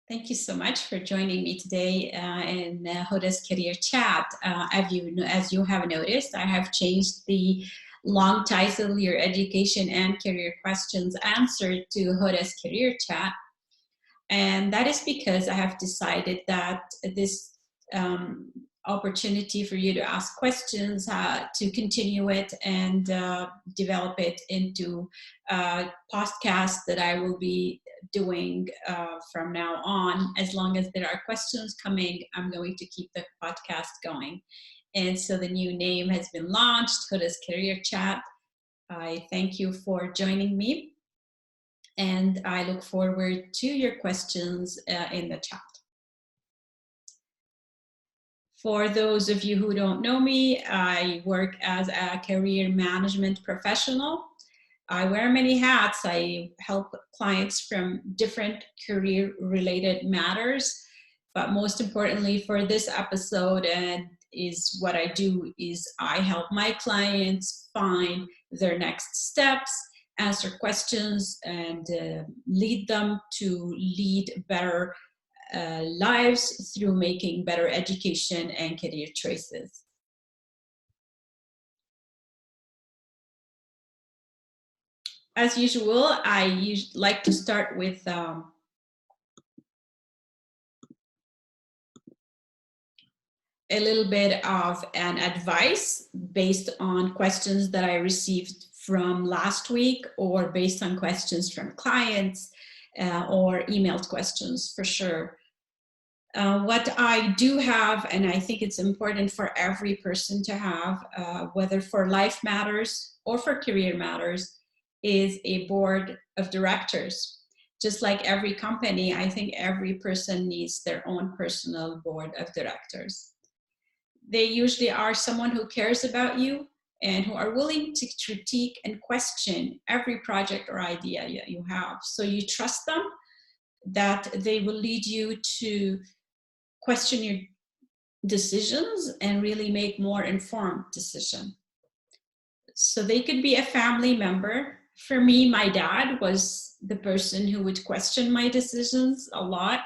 Thank you so much for joining me today in Hoda's Career Chat. As you have noticed, I have changed the long title, Your Education and Career Questions Answered, to Hoda's Career Chat. And that is because I have decided that this opportunity for you to ask questions, to continue it and develop it into a podcast that I will be doing from now on. As long as there are questions coming, I'm going to keep the podcast going. And so the new name has been launched, Hoda's Career Chat. I thank you for joining me, and I look forward to your questions in the chat. For those of you who don't know me, I work as a career management professional. I wear many hats. I help clients from different career-related matters, but most importantly for this episode, and is what I do is I help my clients find their next steps, answer questions, and lead them to lead better lives through making better education and career choices. As usual, I like to start with a little bit of an advice based on questions that I received from last week, or based on questions from clients or emailed questions for sure. What I do have, and I think it's important for every person to have, whether for life matters or for career matters, is a board of directors. Just like every company, I think every person needs their own personal board of directors. They usually are someone who cares about you and who are willing to critique and question every project or idea you have. So you trust them that they will lead you to question your decisions and really make more informed decisions. So they could be a family member. For me, my dad was the person who would question my decisions a lot.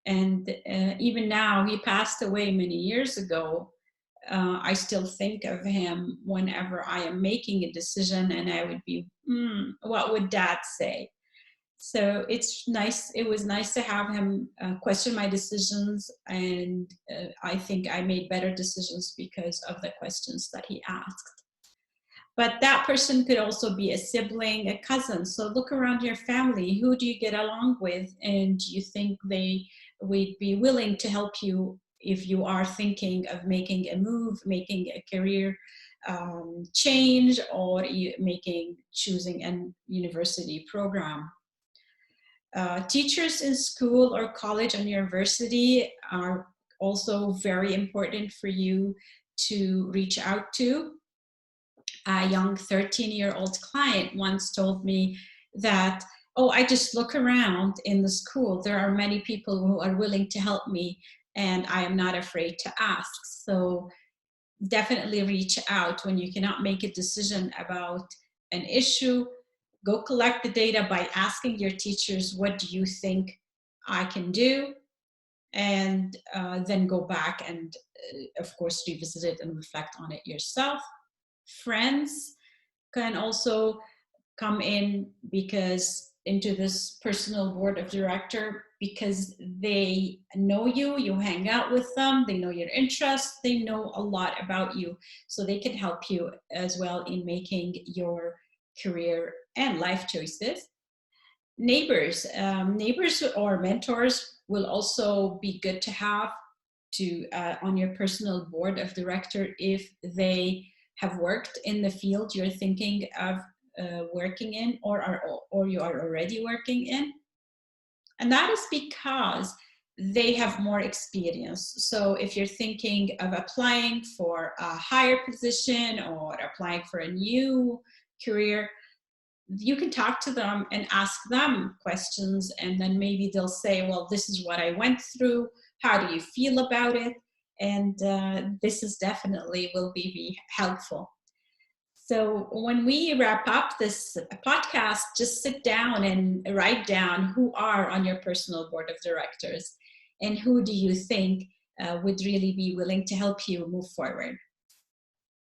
And even now, he passed away many years ago. I still think of him whenever I am making a decision, and I would be, what would dad say? So it's nice. It was nice to have him question my decisions, and I think I made better decisions because of the questions that he asked. But that person could also be a sibling, a cousin. So look around your family. Who do you get along with, and do you think they would be willing to help you if you are thinking of making a move, making a career change, or choosing a university program? Teachers in school or college and university are also very important for you to reach out to. A young 13-year-old client once told me that, oh, I just look around in the school. There are many people who are willing to help me, and I am not afraid to ask. So definitely reach out when you cannot make a decision about an issue. Go collect the data by asking your teachers, what do you think I can do? And then go back and, of course, revisit it and reflect on it yourself. Friends can also come into this personal board of director because they know you, you hang out with them, they know your interests, they know a lot about you. So they can help you as well in making your career and life choices. Neighbors or mentors will also be good to have on your personal board of director if they have worked in the field you're thinking of working in, or you are already working in. And that is because they have more experience. So if you're thinking of applying for a higher position or applying for a new career, you can talk to them and ask them questions, and then maybe they'll say, well, this is what I went through. How do you feel about it? And this is definitely will be helpful. So when we wrap up this podcast, just sit down and write down who are on your personal board of directors and who do you think would really be willing to help you move forward.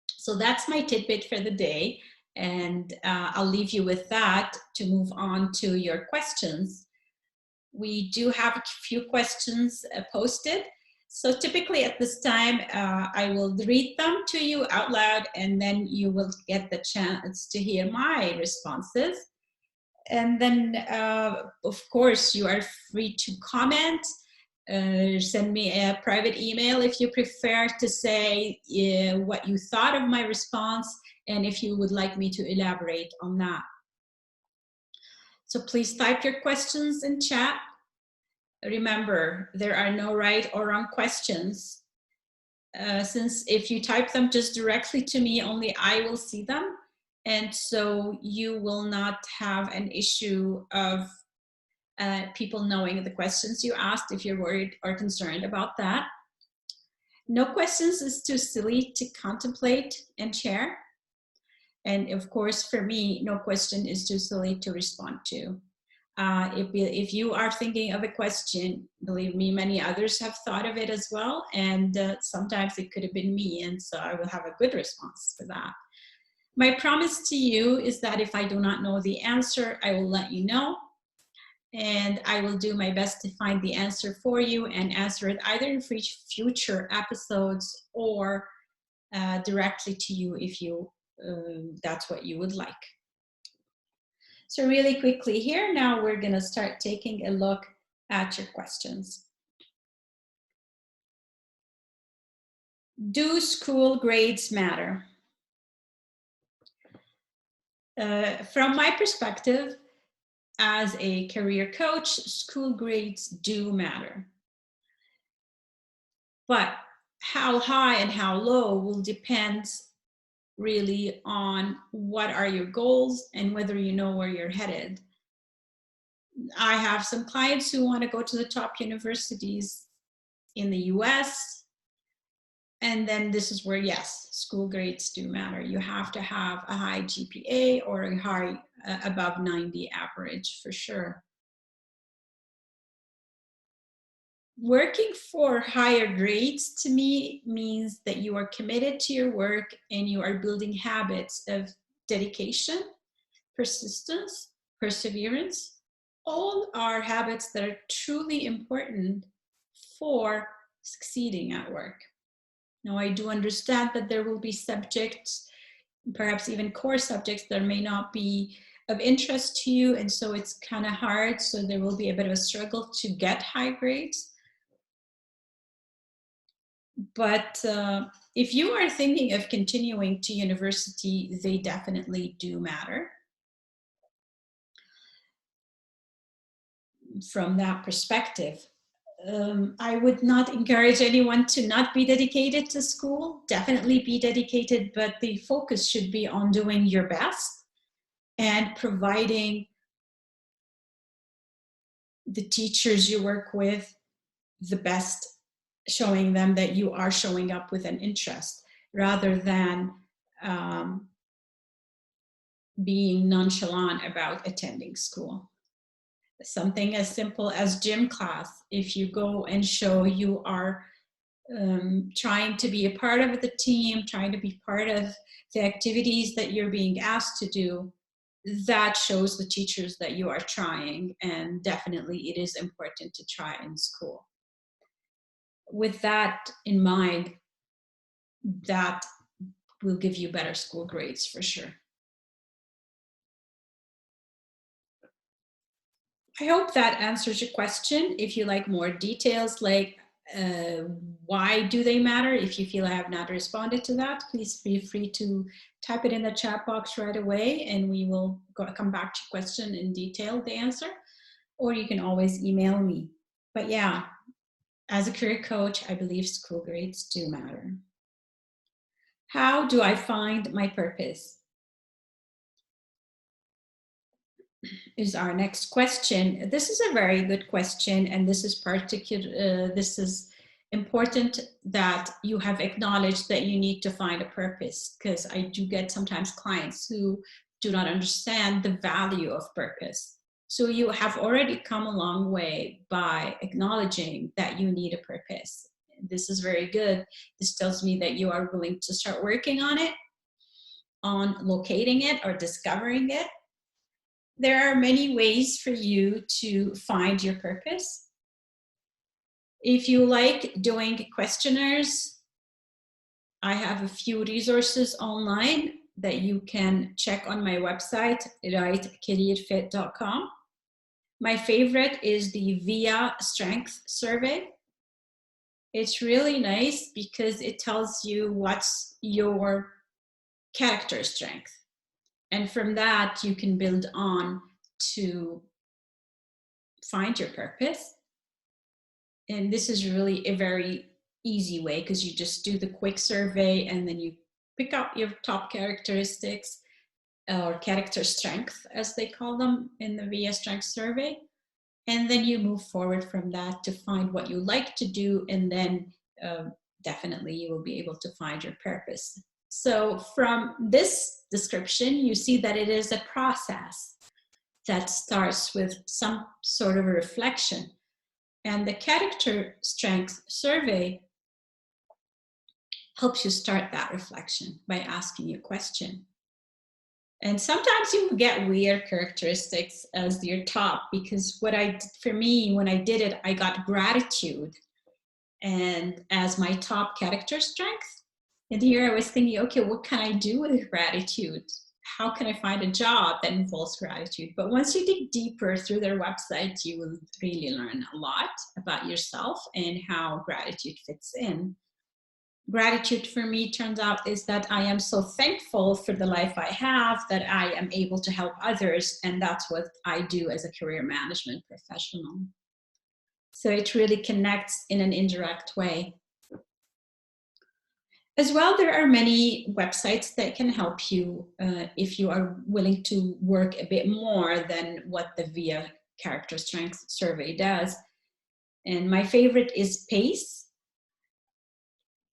So that's my tidbit for the day. And I'll leave you with that to move on to your questions. We do have a few questions posted. So typically at this time, I will read them to you out loud, and then you will get the chance to hear my responses. And then, of course, you are free to comment, send me a private email if you prefer to say what you thought of my response, and if you would like me to elaborate on that. So please type your questions in chat. Remember, there are no right or wrong questions. Since if you type them just directly to me, only I will see them. And so you will not have an issue of people knowing the questions you asked if you're worried or concerned about that. No questions is too silly to contemplate and share. And of course, for me, no question is too silly to respond to. If you are thinking of a question, believe me, many others have thought of it as well. And sometimes it could have been me. And so I will have a good response for that. My promise to you is that if I do not know the answer, I will let you know. And I will do my best to find the answer for you and answer it either in future episodes or directly to you if you that's what you would like. So really quickly here, now we're going to start taking a look at your questions. Do school grades matter? From my perspective, as a career coach, school grades do matter. But how high and how low will depend really on what are your goals and whether you know where you're headed. I have some clients who want to go to the top universities in the US. And then this is where, yes, school grades do matter. You have to have a high GPA or a high above 90 average for sure. Working for higher grades to me means that you are committed to your work and you are building habits of dedication, persistence, perseverance. All are habits that are truly important for succeeding at work. Now, I do understand that there will be subjects, perhaps even core subjects, that may not be of interest to you, and so it's kind of hard. So there will be a bit of a struggle to get high grades. But if you are thinking of continuing to university, they definitely do matter. From that perspective, I would not encourage anyone to not be dedicated to school. Definitely be dedicated, but the focus should be on doing your best and providing the teachers you work with the best, showing them that you are showing up with an interest rather than being nonchalant about attending school. Something as simple as gym class, if you go and show you are trying to be a part of the team, trying to be part of the activities that you're being asked to do, that shows the teachers that you are trying, and definitely it is important to try in school. With that in mind, that will give you better school grades for sure. I hope that answers your question. If you like more details, like why do they matter, if you feel I have not responded to that, please feel free to type it in the chat box right away and we will come back to your question in detail, the answer, or you can always email me. But yeah, as a career coach, I believe school grades do matter. How do I find my purpose? Is our next question. This is a very good question, and this is important that you have acknowledged that you need to find a purpose, because I do get sometimes clients who do not understand the value of purpose. So you have already come a long way by acknowledging that you need a purpose. This is very good. This tells me that you are willing to start working on it, on locating it or discovering it. There are many ways for you to find your purpose. If you like doing questionnaires, I have a few resources online that you can check on my website, rightcareerfit.com. My favorite is the VIA Strength Survey. It's really nice because it tells you what's your character strength. And from that, you can build on to find your purpose. And this is really a very easy way, because you just do the quick survey and then you pick out your top characteristics, or character strength, as they call them in the VIA Strength Survey. And then you move forward from that to find what you like to do, and then definitely you will be able to find your purpose. So from this description, you see that it is a process that starts with some sort of a reflection. And the character strength survey helps you start that reflection by asking you a question. And sometimes you get weird characteristics as your top, because for me, when I did it, I got gratitude and as my top character strength. And here I was thinking, okay, what can I do with gratitude? How can I find a job that involves gratitude? But once you dig deeper through their website, you will really learn a lot about yourself and how gratitude fits in. Gratitude for me turns out is that I am so thankful for the life I have, that I am able to help others. And that's what I do as a career management professional. So it really connects in an indirect way. As well, there are many websites that can help you if you are willing to work a bit more than what the VIA Character Strength Survey does. And my favorite is PACE,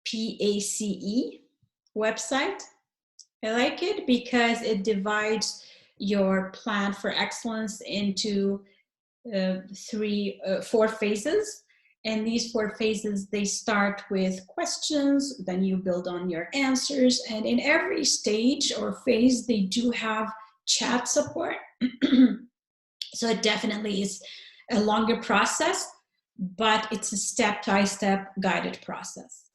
PACE website. I like it because it divides your plan for excellence into 4 phases. And these 4 phases, they start with questions, then you build on your answers. And in every stage or phase, they do have chat support. So it definitely is a longer process, but it's a step-by-step guided process.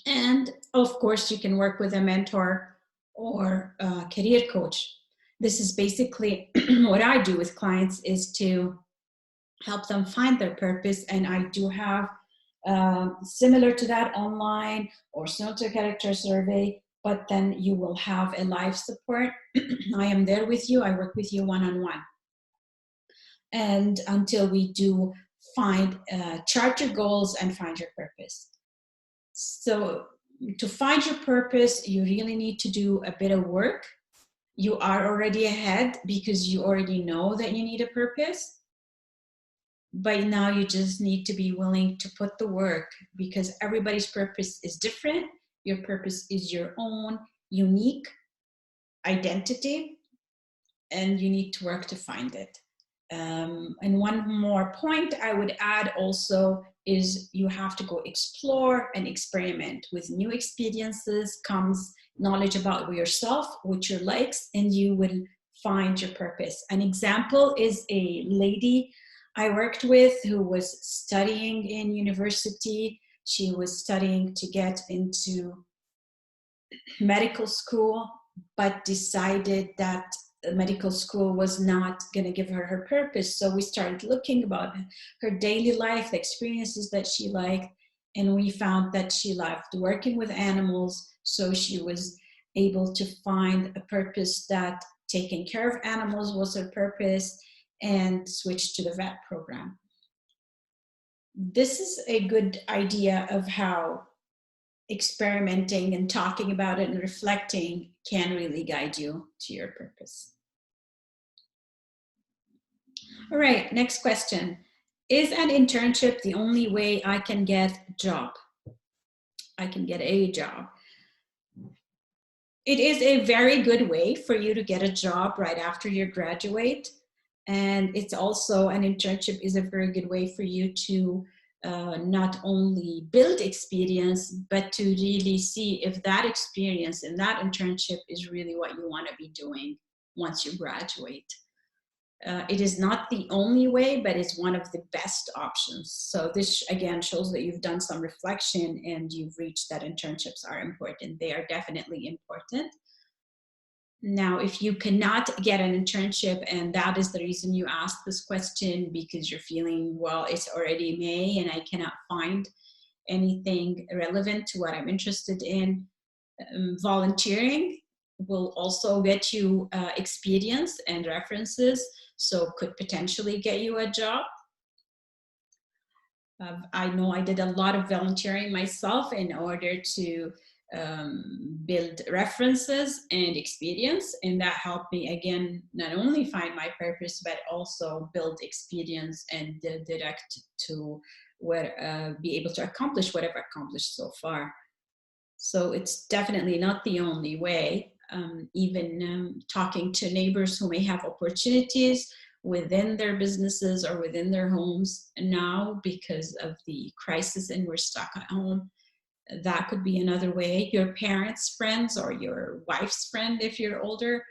And of course, you can work with a mentor or a career coach. This is basically what I do with clients, is to help them find their purpose. And I do have similar to that online, or similar to a character survey, but then you will have a live support. I am there with you. I work with you one-on-one. And until we do find, chart your goals and find your purpose. So to find your purpose, you really need to do a bit of work. You are already ahead because you already know that you need a purpose. But now you just need to be willing to put the work, because everybody's purpose is different. Your purpose is your own unique identity, and you need to work to find it. And one more point I would add also is you have to go explore and experiment. With new experiences comes knowledge about yourself, what your likes, and you will find your purpose. An example is a lady I worked with who was studying in university. She was studying to get into medical school, but decided that medical school was not going to give her her purpose. So we started looking about her daily life, the experiences that she liked, and we found that she loved working with animals. So she was able to find a purpose that taking care of animals was her purpose, and switched to the vet program. This is a good idea of how experimenting and talking about it and reflecting can really guide you to your purpose. All right, next question. Is an internship the only way I can get a job? I can get a job. It is a very good way for you to get a job right after you graduate. And it's also, an internship is a very good way for you to not only build experience, but to really see if that experience and that internship is really what you want to be doing once you graduate. It is not the only way, but it's one of the best options. So this again shows that you've done some reflection and you've reached that internships are important. They are definitely important. Now, if you cannot get an internship, and that is the reason you asked this question, because you're feeling, well, it's already May and I cannot find anything relevant to what I'm interested in, volunteering will also get you experience and references, so could potentially get you a job. I know I did a lot of volunteering myself in order to build references and experience, and that helped me again not only find my purpose but also build experience and direct to where be able to accomplish what I've accomplished so far. So it's definitely not the only way. Even talking to neighbors who may have opportunities within their businesses or within their homes now because of the crisis and we're stuck at home, that could be another way. Your parents' friends or your wife's friend if you're older.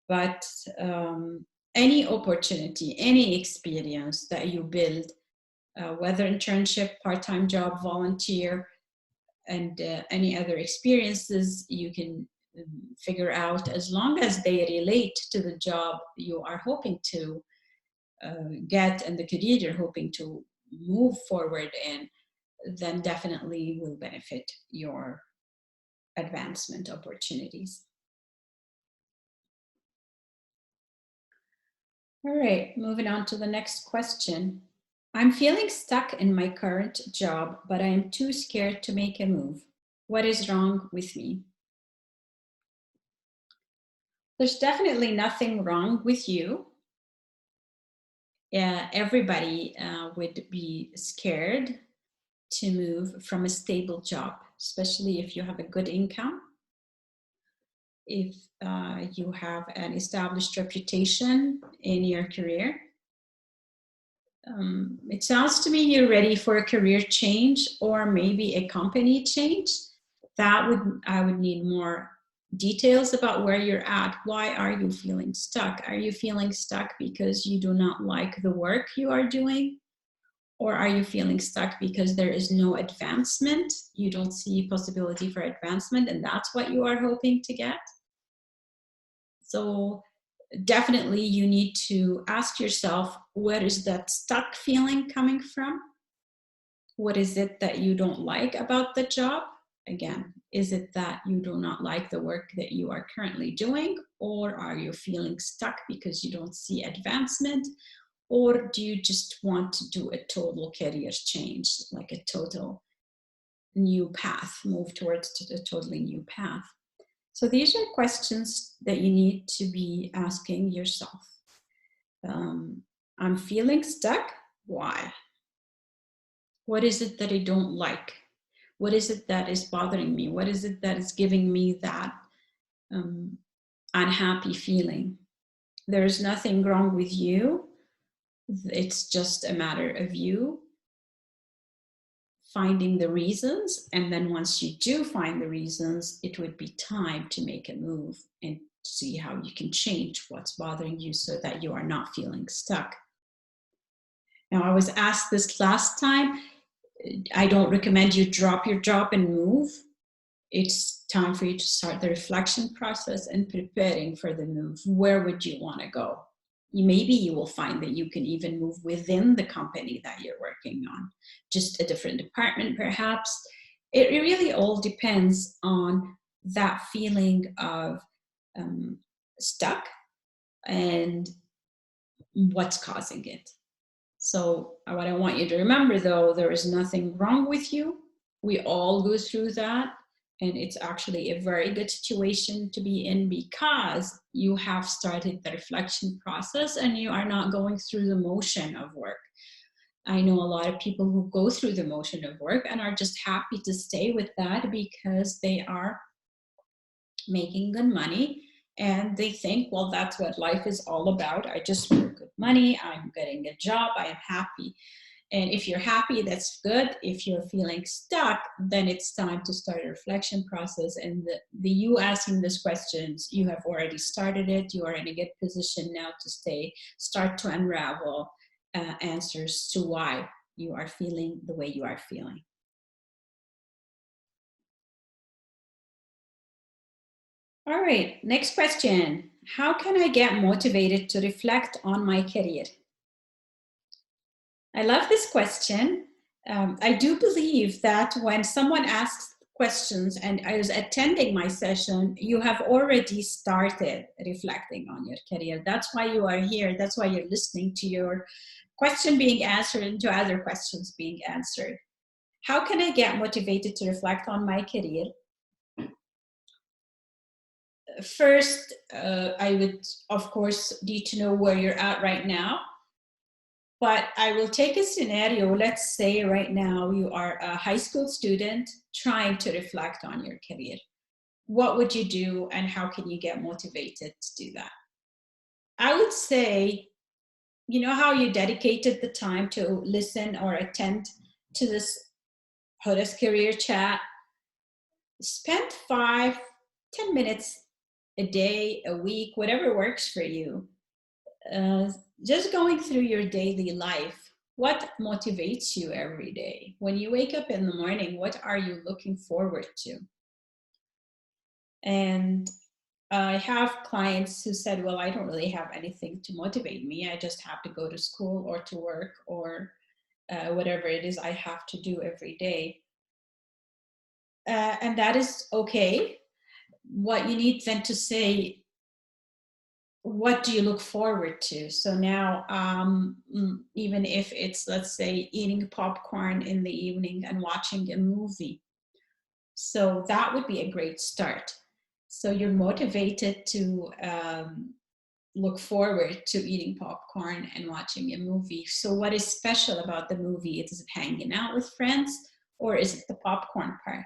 But any opportunity, any experience that you build, whether internship, part-time job, volunteer, and any other experiences you can figure out, as long as they relate to the job you are hoping to get and the career you're hoping to move forward in, then definitely will benefit your advancement opportunities. All right, moving on to the next question. I'm feeling stuck in my current job, but I am too scared to make a move. What is wrong with me? There's definitely nothing wrong with you. Everybody would be scared to move from a stable job, especially if you have a good income, if you have an established reputation in your career. It sounds to me you're ready for a career change or maybe a company change. I would need more details about where you're at. Why are you feeling stuck? Are you feeling stuck because you do not like the work you are doing? Or are you feeling stuck because there is no advancement? You don't see possibility for advancement, and that's what you are hoping to get? So definitely you need to ask yourself, where is that stuck feeling coming from? What is it that you don't like about the job? Again, is it that you do not like the work that you are currently doing? Or are you feeling stuck because you don't see advancement? Or do you just want to do a total career change, like a total new path, move towards a totally new path? So these are questions that you need to be asking yourself. I'm feeling stuck. Why? What is it that I don't like? What is it that is bothering me? What is it that is giving me that unhappy feeling? There is nothing wrong with you. It's just a matter of you finding the reasons. And then once you do find the reasons, it would be time to make a move and see how you can change what's bothering you so that you are not feeling stuck. Now, I was asked this last time. I don't recommend you drop your job and move. It's time for you to start the reflection process and preparing for the move. Where would you want to go? Maybe you will find that you can even move within the company that you're working on, just a different department perhaps. It really all depends on that feeling of stuck and what's causing it. So what I want you to remember though, there is nothing wrong with you. We all go through that. And it's actually a very good situation to be in because you have started the reflection process and you are not going through the motion of work. I know a lot of people who go through the motion of work and are just happy to stay with that because they are making good money and they think, well, that's what life is all about. I just make good money, I'm getting a job, I am happy. And if you're happy, that's good. If you're feeling stuck, then it's time to start a reflection process. And the you asking these questions, you have already started it. You are in a good position now to start to unravel answers to why you are feeling the way you are feeling. All right, next question. How can I get motivated to reflect on my career? I love this question. I do believe that when someone asks questions and I was attending my session, you have already started reflecting on your career. That's why you are here. That's why you're listening to your question being answered and to other questions being answered. How can I get motivated to reflect on my career? First, I would, of course, need to know where you're at right now. But I will take a scenario. Let's say right now you are a high school student trying to reflect on your career. What would you do and how can you get motivated to do that? I would say, you know how you dedicated the time to listen or attend to this Hoda's career chat? Spend 5-10 minutes a day, a week, whatever works for you. Just going through your daily life, what motivates you every day? When you wake up in the morning, what are you looking forward to? And I have clients who said, well, I don't really have anything to motivate me. I just have to go to school or to work or whatever it is I have to do every day. And that is okay. What you need then to say, what do you look forward to? So now, even if it's, let's say, eating popcorn in the evening and watching a movie. So that would be a great start. So you're motivated to look forward to eating popcorn and watching a movie. So what is special about the movie? Is it hanging out with friends or is it the popcorn part?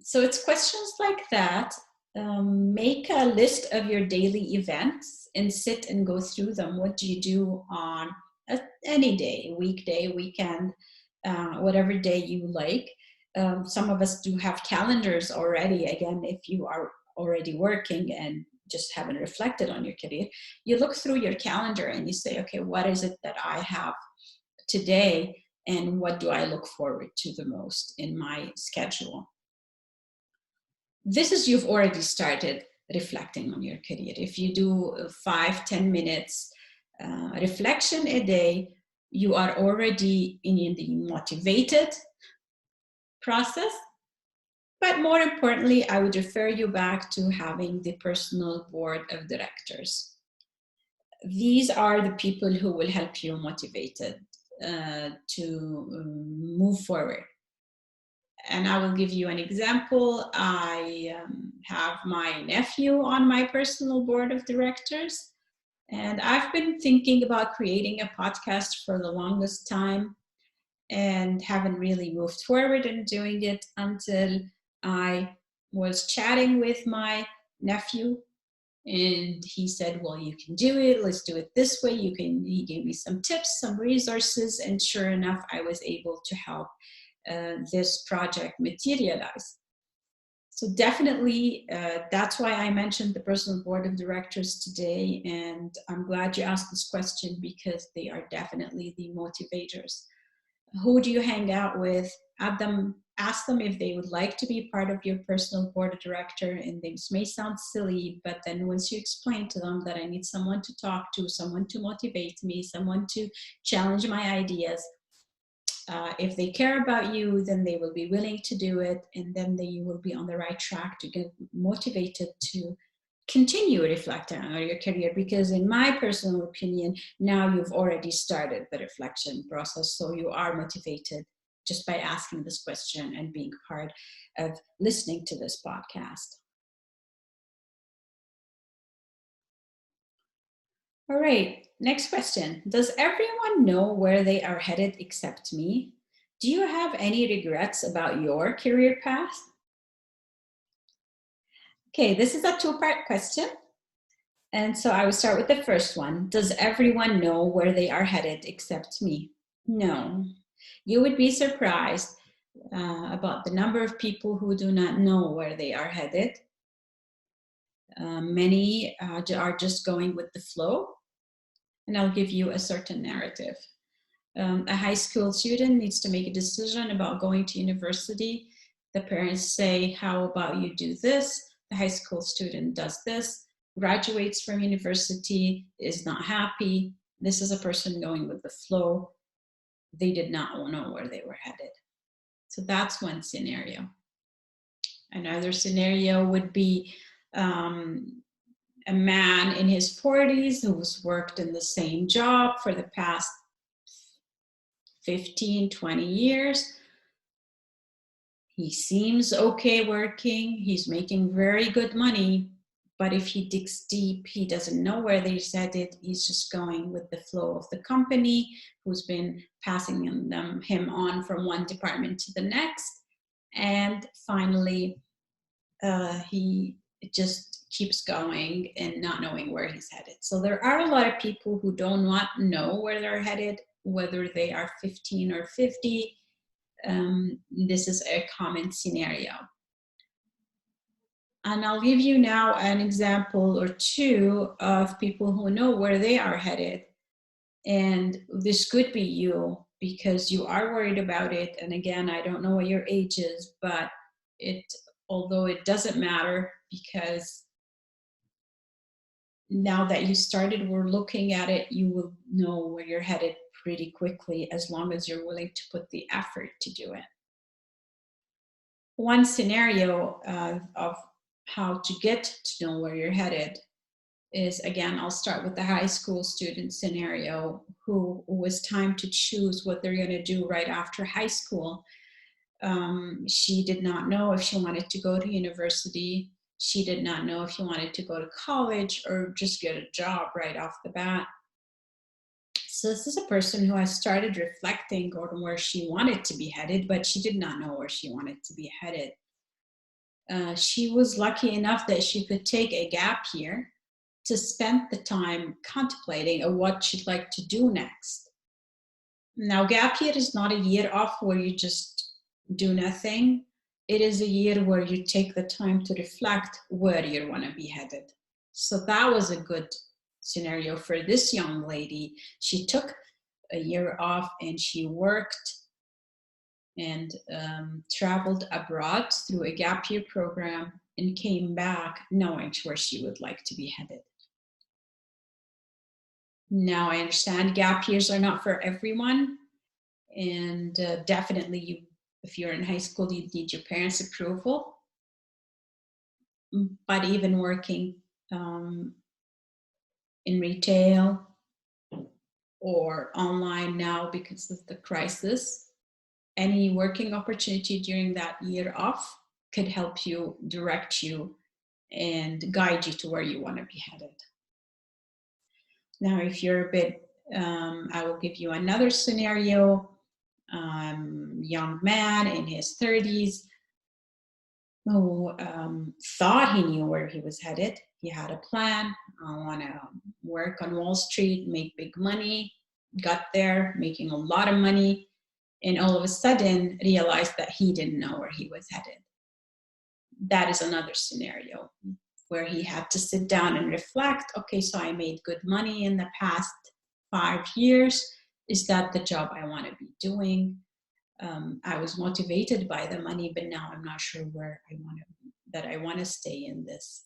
So it's questions like that. Make a list of your daily events and sit and go through them. What do you do on any day, weekday, weekend, whatever day you like. Some of us do have calendars already. Again, if you are already working and just haven't reflected on your career, you look through your calendar and you say, okay, what is it that I have today and what do I look forward to the most in my schedule? This is, you've already started reflecting on your career. If you do 5-10 minutes reflection a day, you are already in the motivated process. But more importantly, I would refer you back to having the personal board of directors. These are the people who will help you motivated to move forward. And I will give you an example. I have my nephew on my personal board of directors, and I've been thinking about creating a podcast for the longest time and haven't really moved forward in doing it until I was chatting with my nephew and he said, well, you can do it. Let's do it this way. He gave me some tips, some resources, and sure enough, I was able to help this project materialize. So definitely, that's why I mentioned the personal board of directors today. And I'm glad you asked this question because they are definitely the motivators. Who do you hang out with? Ask them if they would like to be part of your personal board of director. And this may sound silly, but then once you explain to them that I need someone to talk to, someone to motivate me, someone to challenge my ideas, if they care about you, then they will be willing to do it. And then you will be on the right track to get motivated to continue reflecting on your career. Because in my personal opinion, now you've already started the reflection process. So you are motivated just by asking this question and being part of listening to this podcast. All right, next question. Does everyone know where they are headed except me? Do you have any regrets about your career path? Okay, this is a two-part question. And so I will start with the first one. Does everyone know where they are headed except me? No. You would be surprised about the number of people who do not know where they are headed. Many are just going with the flow. And I'll give you a certain narrative. A high school student needs to make a decision about going to university. The parents say, how about you do this? The high school student does this, graduates from university, is not happy. This is a person going with the flow. They did not know where they were headed. So that's one scenario. Another scenario would be a man in his 40s who's worked in the same job for the past 15, 20 years. He seems okay working. He's making very good money. But if he digs deep, he doesn't know where they said it. He's just going with the flow of the company, who's been passing him on from one department to the next. And finally, he just keeps going and not knowing where he's headed. So there are a lot of people who do not know where they're headed, whether they are 15 or 50. This is a common scenario. And I'll give you now an example or two of people who know where they are headed. And this could be you, because you are worried about it. And again, I don't know what your age is, but although it doesn't matter, because now that you started, we're looking at it, you will know where you're headed pretty quickly, as long as you're willing to put the effort to do it. One scenario of how to get to know where you're headed is, again, I'll start with the high school student scenario, who was time to choose what they're going to do right after high school. She did not know if she wanted to go to university. She did not know if she wanted to go to college or just get a job right off the bat. So this is a person who has started reflecting on where she wanted to be headed, but she did not know where she wanted to be headed. She was lucky enough that she could take a gap year to spend the time contemplating on what she'd like to do next. Now, gap year is not a year off where you just do nothing. It is a year where you take the time to reflect where you want to be headed. So that was a good scenario for this young lady. She took a year off and she worked and traveled abroad through a gap year program and came back knowing where she would like to be headed. Now, I understand gap years are not for everyone, and definitely if you're in high school, you need your parents' approval. But even working in retail or online now because of the crisis, any working opportunity during that year off could help you, direct you, and guide you to where you want to be headed. Now, if you're a bit, I will give you another scenario. Young man in his 30s who thought he knew where he was headed. He had a plan. I want to work on Wall Street, make big money. Got there, making a lot of money, and all of a sudden realized that he didn't know where he was headed. That is another scenario where he had to sit down and reflect. Okay, so I made good money in the past 5 years. Is that the job I want to be doing? I was motivated by the money, but now I'm not sure where I want to stay in this.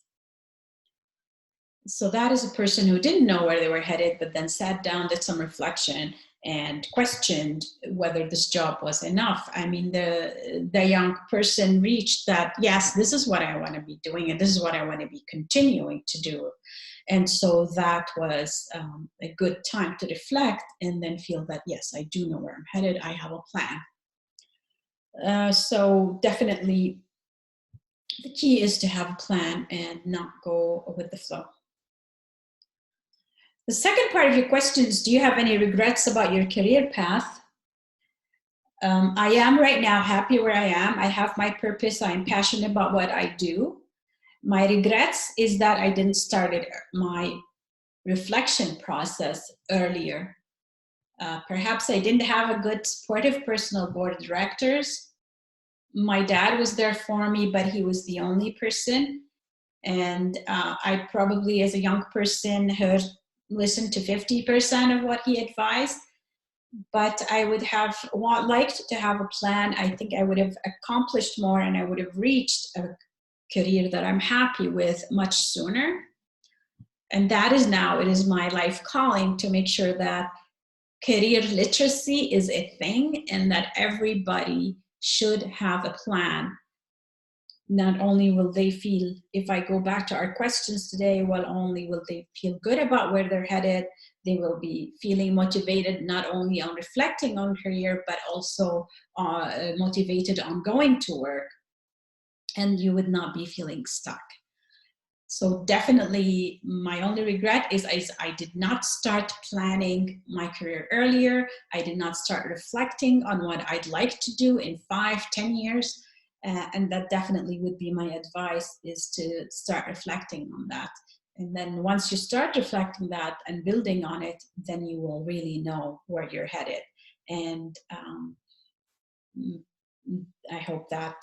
So that is a person who didn't know where they were headed, but then sat down, did some reflection, and questioned whether this job was enough. I mean, the young person reached that, yes, this is what I want to be doing, and this is what I want to be continuing to do. And so that was a good time to reflect and then feel that, yes, I do know where I'm headed. I have a plan. So definitely the key is to have a plan and not go with the flow. The second part of your question is, do you have any regrets about your career path? I am right now happy where I am. I have my purpose. I'm passionate about what I do. My regrets is that I didn't start my reflection process earlier. Perhaps I didn't have a good supportive personal board of directors. My dad was there for me, but he was the only person. And I probably, as a young person, listened to 50% of what he advised. But I would have liked to have a plan. I think I would have accomplished more and I would have reached a career that I'm happy with much sooner. And that is now, it is my life calling to make sure that career literacy is a thing and that everybody should have a plan. Not only will they feel, if I go back to our questions today, well, only will they feel good about where they're headed, they will be feeling motivated not only on reflecting on career, but also motivated on going to work. And you would not be feeling stuck. So definitely my only regret is I did not start planning my career earlier. I did not start reflecting on what I'd like to do in 5-10 years. And that definitely would be my advice, is to start reflecting on that. And then once you start reflecting that and building on it, then you will really know where you're headed. And I hope that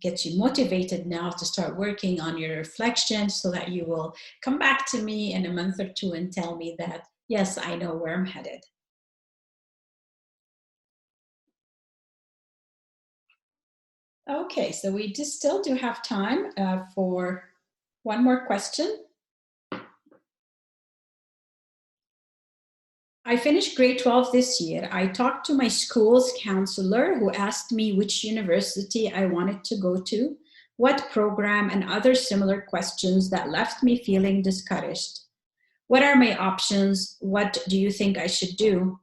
gets you motivated now to start working on your reflection, so that you will come back to me in a month or two and tell me that, yes, I know where I'm headed. Okay, so we just still do have time for one more question. I finished grade 12 this year. I talked to my school's counselor, who asked me which university I wanted to go to, what program, and other similar questions that left me feeling discouraged. What are my options? What do you think I should do?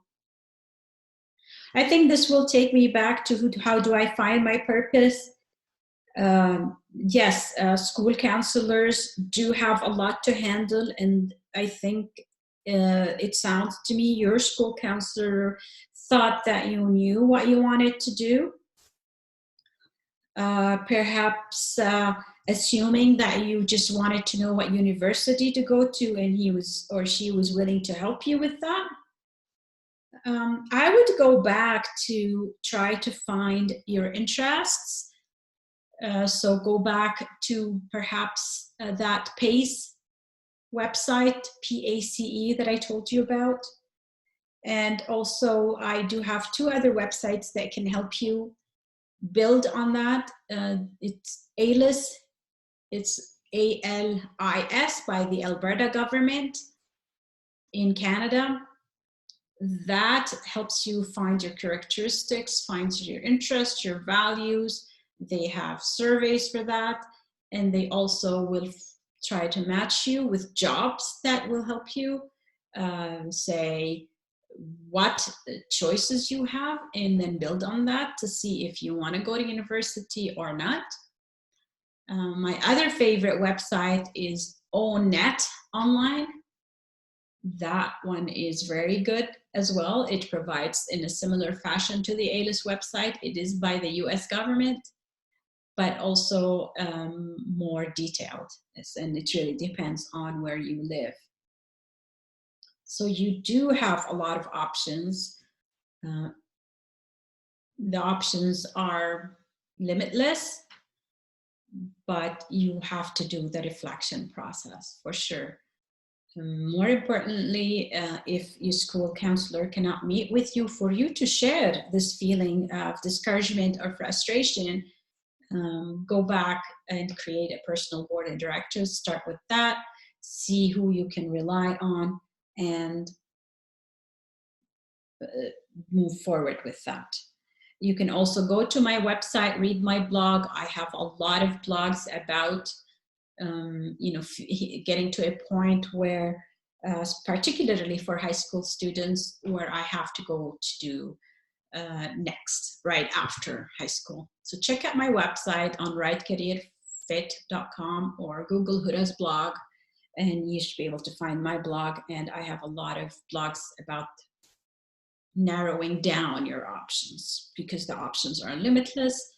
I think this will take me back to how do I find my purpose? Yes, school counselors do have a lot to handle, and I think it sounds to me your school counselor thought that you knew what you wanted to do. Perhaps assuming that you just wanted to know what university to go to, and he was or she was willing to help you with that. I would go back to try to find your interests. So go back to perhaps that PACE website, PACE, that I told you about. And also I do have 2 other websites that can help you build on that. It's ALIS, it's ALIS, by the Alberta government in Canada. That helps you find your characteristics, finds your interests, your values. They have surveys for that, and they also will try to match you with jobs that will help you say what choices you have, and then build on that to see if you want to go to university or not. My other favorite website is ONET Online. That one is very good as well. It provides in a similar fashion to the ALIS website. It is by the US government, but also more detailed. And it really depends on where you live. So you do have a lot of options. The options are limitless, but you have to do the reflection process for sure. More importantly, if your school counselor cannot meet with you for you to share this feeling of discouragement or frustration, go back and create a personal board of directors. Start with that, see who you can rely on, and move forward with that. You can also go to my website, read my blog. I have a lot of blogs about getting to a point where, particularly for high school students, where I have to go to do next, right after high school. So check out my website on rightcareerfit.com or Google Hoda's blog, and you should be able to find my blog. And I have a lot of blogs about narrowing down your options, because the options are limitless.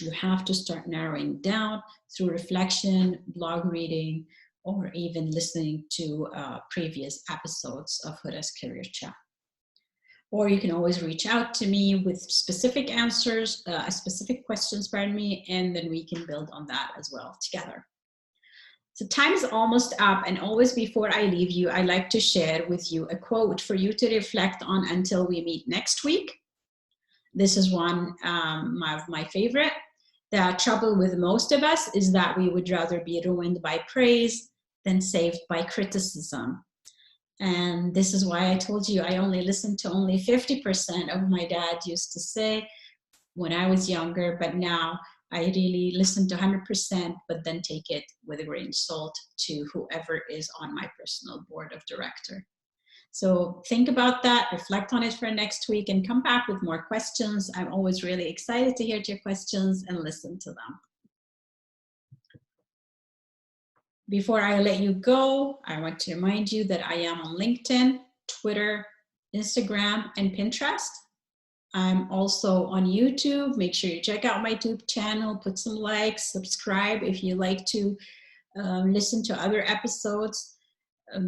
You have to start narrowing down through reflection, blog reading, or even listening to previous episodes of Hoda's Career Chat. Or you can always reach out to me with specific answers, specific questions, pardon me, and then we can build on that as well together. So time is almost up, and always before I leave you, I like to share with you a quote for you to reflect on until we meet next week. This is one of my favorite. The trouble with most of us is that we would rather be ruined by praise than saved by criticism. And this is why I told you I only listened to only 50% of my dad used to say when I was younger, but now I really listen to 100%, but then take it with a grain of salt to whoever is on my personal board of director. So think about that, reflect on it for next week, and come back with more questions. I'm always really excited to hear your questions and listen to them. Before I let you go, I want to remind you that I am on LinkedIn, Twitter, Instagram, and Pinterest. I'm also on YouTube. Make sure you check out my YouTube channel, put some likes, subscribe if you like to listen to other episodes.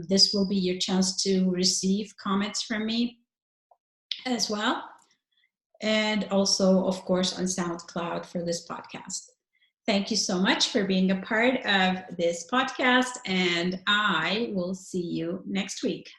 This will be your chance to receive comments from me as well. And also, of course, on SoundCloud for this podcast. Thank you so much for being a part of this podcast, and I will see you next week.